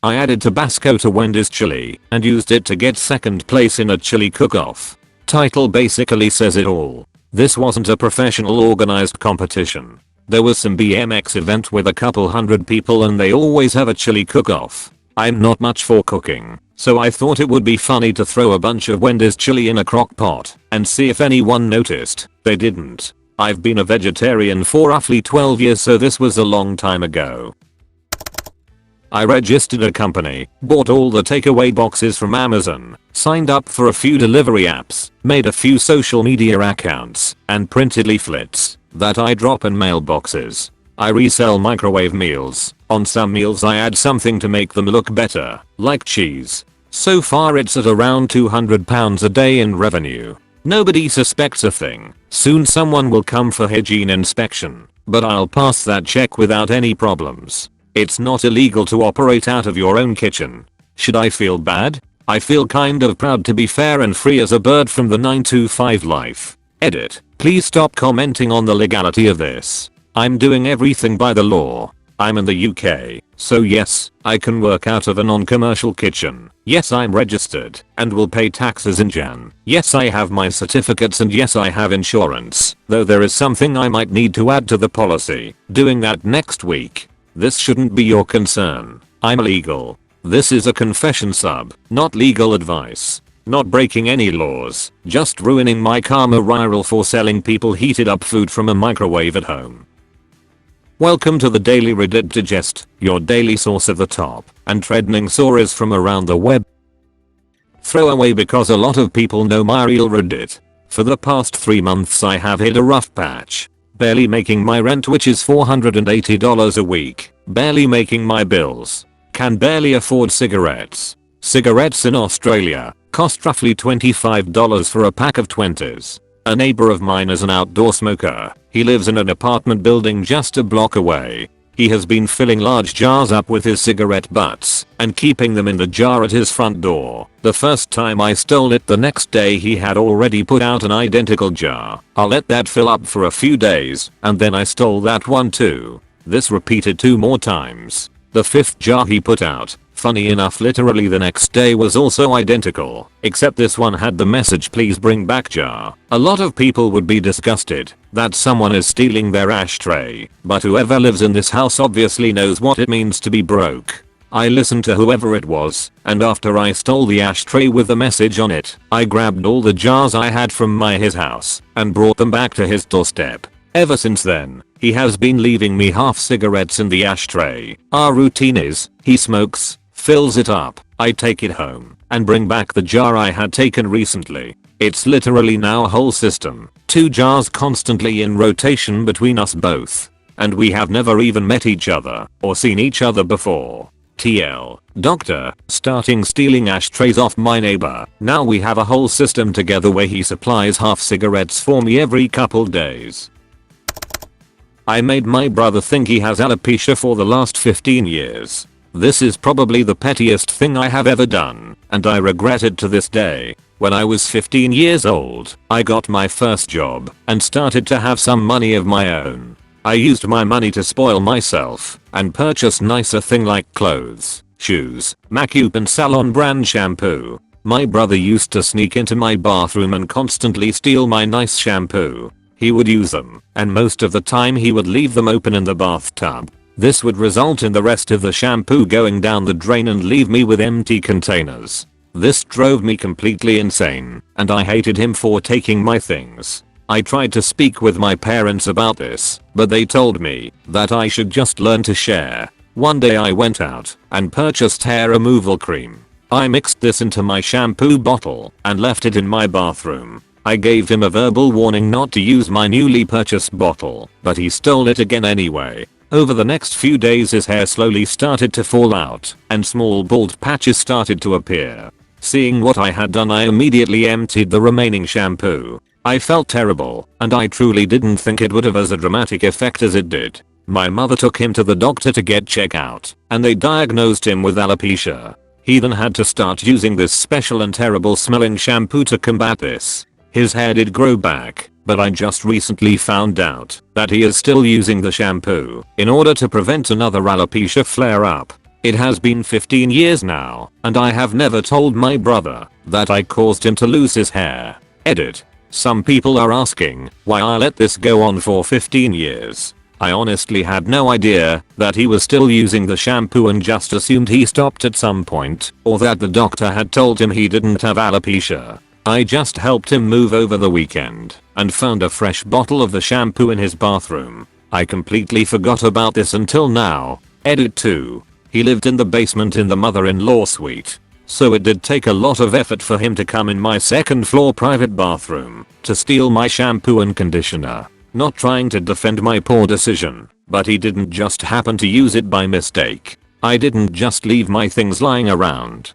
I added Tabasco to Wendy's chili and used it to get second place in a chili cook-off. Title basically says it all. This wasn't a professional organized competition. There was some BMX event with a couple hundred people and they always have a chili cook-off. I'm not much for cooking, so I thought it would be funny to throw a bunch of Wendy's chili in a crock pot and see if anyone noticed. They didn't. I've been a vegetarian for roughly 12 years, so this was a long time ago. I registered a company, bought all the takeaway boxes from Amazon, signed up for a few delivery apps, made a few social media accounts, and printed leaflets that I drop in mailboxes. I resell microwave meals. On some meals I add something to make them look better, like cheese. So far it's at around £200 a day in revenue. Nobody suspects a thing. Soon someone will come for hygiene inspection, but I'll pass that check without any problems. It's not illegal to operate out of your own kitchen. Should I feel bad? I feel kind of proud, to be fair, and free as a bird from the 9-to-5 life. Edit. Please stop commenting on the legality of this. I'm doing everything by the law. I'm in the UK, so yes, I can work out of a non-commercial kitchen. Yes, I'm registered and will pay taxes in Jan. Yes, I have my certificates, and yes, I have insurance, though there is something I might need to add to the policy. Doing that next week. This shouldn't be your concern. I'm legal. This is a confession sub, not legal advice. Not breaking any laws, just ruining my karma viral for selling people heated up food from a microwave at home. Welcome to the Daily Reddit Digest, your daily source of the top and trending stories from around the web. Throwaway, because a lot of people know my real Reddit. For the past 3 months I have hit a rough patch. Barely making my rent, which is $480 a week. Barely making my bills. Can barely afford cigarettes. Cigarettes in Australia cost roughly $25 for a pack of 20s. A neighbor of mine is an outdoor smoker. He lives in an apartment building just a block away. He has been filling large jars up with his cigarette butts and keeping them in the jar at his front door. The first time I stole it, the next day he had already put out an identical jar. I let that fill up for a few days and then I stole that one too. This repeated 2 more times. The 5th jar he put out, funny enough, literally the next day, was also identical, except this one had the message "please bring back jar." A lot of people would be disgusted that someone is stealing their ashtray, but whoever lives in this house obviously knows what it means to be broke. I listened to whoever it was, and after I stole the ashtray with the message on it, I grabbed all the jars I had from his house and brought them back to his doorstep. Ever since then, he has been leaving me half cigarettes in the ashtray. Our routine is, he smokes, fills it up, I take it home, and bring back the jar I had taken recently. It's literally now a whole system. 2 jars constantly in rotation between us both. And we have never even met each other or seen each other before. TL. Doctor, starting stealing ashtrays off my neighbor. Now we have a whole system together where he supplies half cigarettes for me every couple days. I made my brother think he has alopecia for the last 15 years. This is probably the pettiest thing I have ever done, and I regret it to this day. When I was 15 years old, I got my first job and started to have some money of my own. I used my money to spoil myself and purchase nicer things like clothes, shoes, makeup and salon brand shampoo. My brother used to sneak into my bathroom and constantly steal my nice shampoo. He would use them, and most of the time he would leave them open in the bathtub. This would result in the rest of the shampoo going down the drain and leave me with empty containers. This drove me completely insane, and I hated him for taking my things. I tried to speak with my parents about this, but they told me that I should just learn to share. One day I went out and purchased hair removal cream. I mixed this into my shampoo bottle and left it in my bathroom. I gave him a verbal warning not to use my newly purchased bottle, but he stole it again anyway. Over the next few days his hair slowly started to fall out, and small bald patches started to appear. Seeing what I had done, I immediately emptied the remaining shampoo. I felt terrible, and I truly didn't think it would have as a dramatic effect as it did. My mother took him to the doctor to get checked out, and they diagnosed him with alopecia. He then had to start using this special and terrible smelling shampoo to combat this. His hair did grow back, but I just recently found out that he is still using the shampoo in order to prevent another alopecia flare up. It has been 15 years now, and I have never told my brother that I caused him to lose his hair. Edit. Some people are asking why I let this go on for 15 years. I honestly had no idea that he was still using the shampoo and just assumed he stopped at some point, or that the doctor had told him he didn't have alopecia. I just helped him move over the weekend and found a fresh bottle of the shampoo in his bathroom. I completely forgot about this until now. Edit 2. He lived in the basement in the mother-in-law suite, so it did take a lot of effort for him to come in my second floor private bathroom to steal my shampoo and conditioner. Not trying to defend my poor decision, but he didn't just happen to use it by mistake. I didn't just leave my things lying around.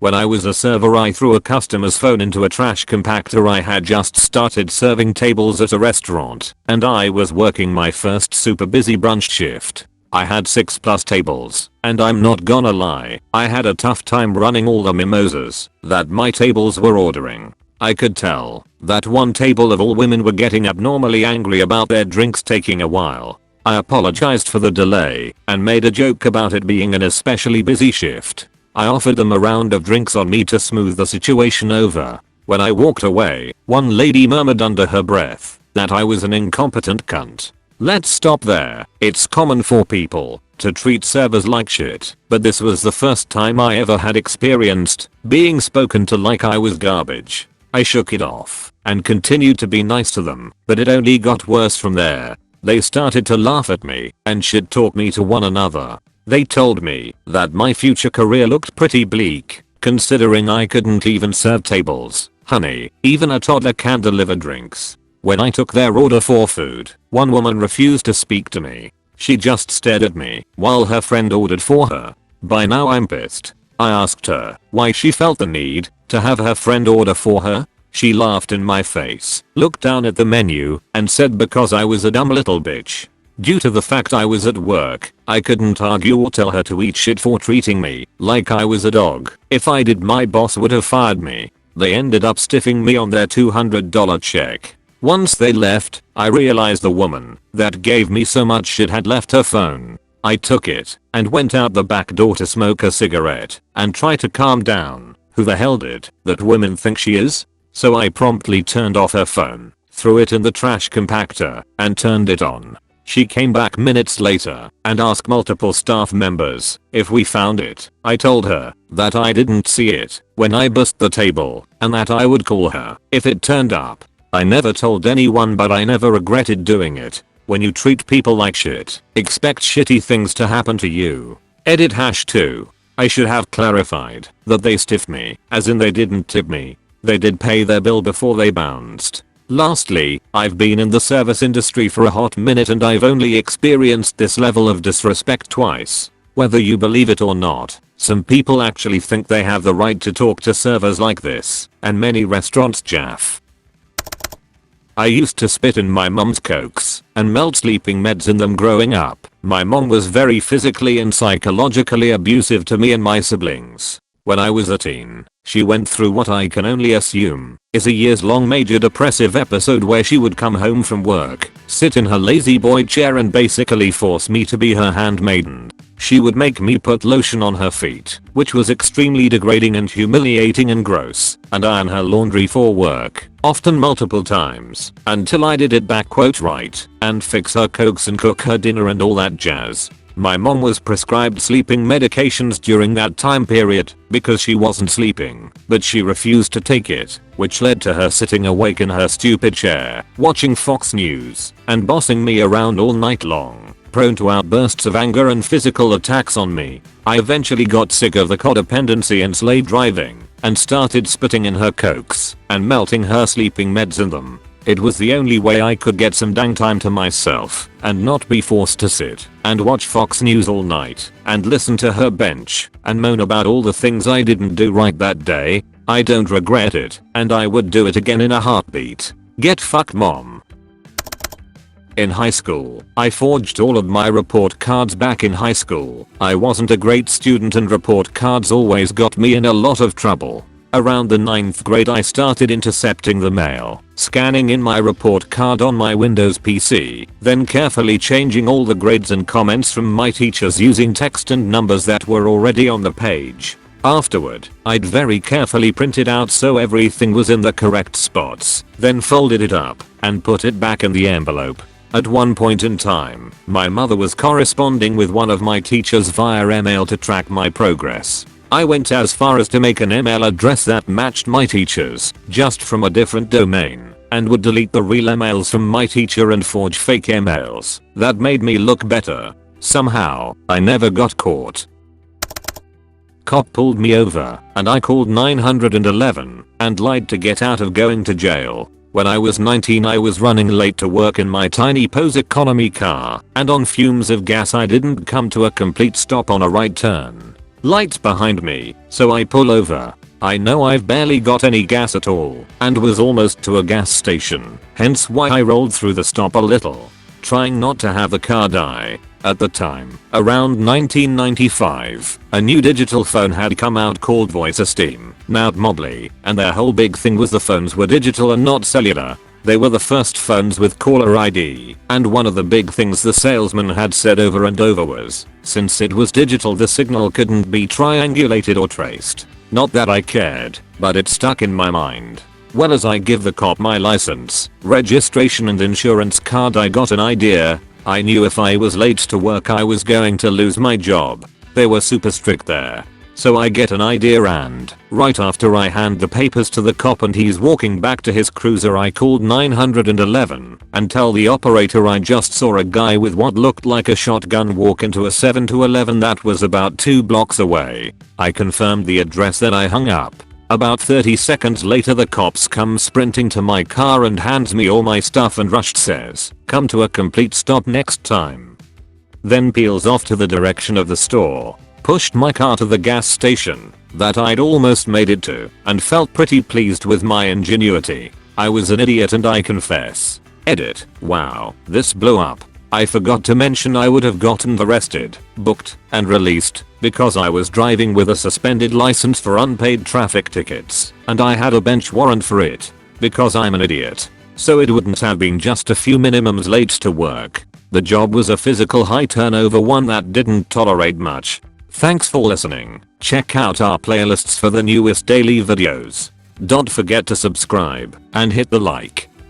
When I was a server, I threw a customer's phone into a trash compactor. I had just started serving tables at a restaurant, and I was working my first super busy brunch shift. I had 6+ tables, and I'm not gonna lie, I had a tough time running all the mimosas that my tables were ordering. I could tell that one table of all women were getting abnormally angry about their drinks taking a while. I apologized for the delay and made a joke about it being an especially busy shift. I offered them a round of drinks on me to smooth the situation over. When I walked away, one lady murmured under her breath that I was an incompetent cunt. Let's stop there. It's common for people to treat servers like shit, but this was the first time I ever had experienced being spoken to like I was garbage. I shook it off and continued to be nice to them, but it only got worse from there. They started to laugh at me and shit talk me to one another. They told me that my future career looked pretty bleak, considering I couldn't even serve tables. Honey, even a toddler can deliver drinks. When I took their order for food, one woman refused to speak to me. She just stared at me while her friend ordered for her. By now I'm pissed. I asked her why she felt the need to have her friend order for her. She laughed in my face, looked down at the menu, and said because I was a dumb little bitch. Due to the fact I was at work, I couldn't argue or tell her to eat shit for treating me like I was a dog. If I did, my boss would have fired me. They ended up stiffing me on their $200 check. Once they left, I realized the woman that gave me so much shit had left her phone. I took it and went out the back door to smoke a cigarette and try to calm down. Who the hell did that woman think she is? So I promptly turned off her phone, threw it in the trash compactor, and turned it on. She came back minutes later and asked multiple staff members if we found it. I told her that I didn't see it when I bussed the table and that I would call her if it turned up. I never told anyone, but I never regretted doing it. When you treat people like shit, expect shitty things to happen to you. Edit #2. I should have clarified that they stiffed me, as in they didn't tip me. They did pay their bill before they bounced. Lastly, I've been in the service industry for a hot minute and I've only experienced this level of disrespect twice. Whether you believe it or not, some people actually think they have the right to talk to servers like this, and many restaurants jaff. I used to spit in my mom's cokes and melt sleeping meds in them growing up. My mom was very physically and psychologically abusive to me and my siblings. When I was a teen, she went through what I can only assume is a years-long major depressive episode where she would come home from work, sit in her lazy boy chair and basically force me to be her handmaiden. She would make me put lotion on her feet, which was extremely degrading and humiliating and gross, and iron her laundry for work, often multiple times, until I did it back quote right, and fix her cokes and cook her dinner and all that jazz. My mom was prescribed sleeping medications during that time period because she wasn't sleeping, but she refused to take it, which led to her sitting awake in her stupid chair, watching Fox News, and bossing me around all night long, prone to outbursts of anger and physical attacks on me. I eventually got sick of the codependency and slave driving, and started spitting in her cokes and melting her sleeping meds in them. It was the only way I could get some dang time to myself and not be forced to sit and watch Fox News all night and listen to her bench and moan about all the things I didn't do right that day. I don't regret it, and I would do it again in a heartbeat. Get fucked, mom. In high school, I forged all of my report cards back in high school. I wasn't a great student and report cards always got me in a lot of trouble. Around the 9th grade I started intercepting the mail, scanning in my report card on my Windows PC, then carefully changing all the grades and comments from my teachers using text and numbers that were already on the page. Afterward, I'd very carefully print it out so everything was in the correct spots, then folded it up and put it back in the envelope. At one point in time, my mother was corresponding with one of my teachers via email to track my progress. I went as far as to make an email address that matched my teacher's, just from a different domain, and would delete the real emails from my teacher and forge fake emails. That made me look better. Somehow, I never got caught. Cop pulled me over, and I called 911 and lied to get out of going to jail. When I was 19 I was running late to work in my tiny Pose economy car, and on fumes of gas I didn't come to a complete stop on a right turn. Lights behind me, so I pull over. I know I've barely got any gas at all, and was almost to a gas station, hence why I rolled through the stop a little, trying not to have the car die. At the time, around 1995, a new digital phone had come out called Voice Esteem, now Mobley, and their whole big thing was the phones were digital and not cellular. They were the first phones with caller ID, and one of the big things the salesman had said over and over was, since it was digital the signal couldn't be triangulated or traced. Not that I cared, but it stuck in my mind. Well, as I give the cop my license, registration and insurance card I got an idea. I knew if I was late to work I was going to lose my job. They were super strict there. So I get an idea, and right after I hand the papers to the cop and he's walking back to his cruiser I called 911 and tell the operator I just saw a guy with what looked like a shotgun walk into a 7-Eleven that was about 2 blocks away. I confirmed the address, then I hung up. About 30 seconds later the cops come sprinting to my car and hands me all my stuff and rushed says, "Come to a complete stop next time." Then peels off to the direction of the store. Pushed my car to the gas station that I'd almost made it to, and felt pretty pleased with my ingenuity. I was an idiot and I confess. Edit. Wow, this blew up. I forgot to mention I would have gotten arrested, booked, and released because I was driving with a suspended license for unpaid traffic tickets, and I had a bench warrant for it because I'm an idiot. So it wouldn't have been just a few minimums late to work. The job was a physical high turnover one that didn't tolerate much. Thanks for listening. Check out our playlists for the newest daily videos. Don't forget to subscribe and hit the like.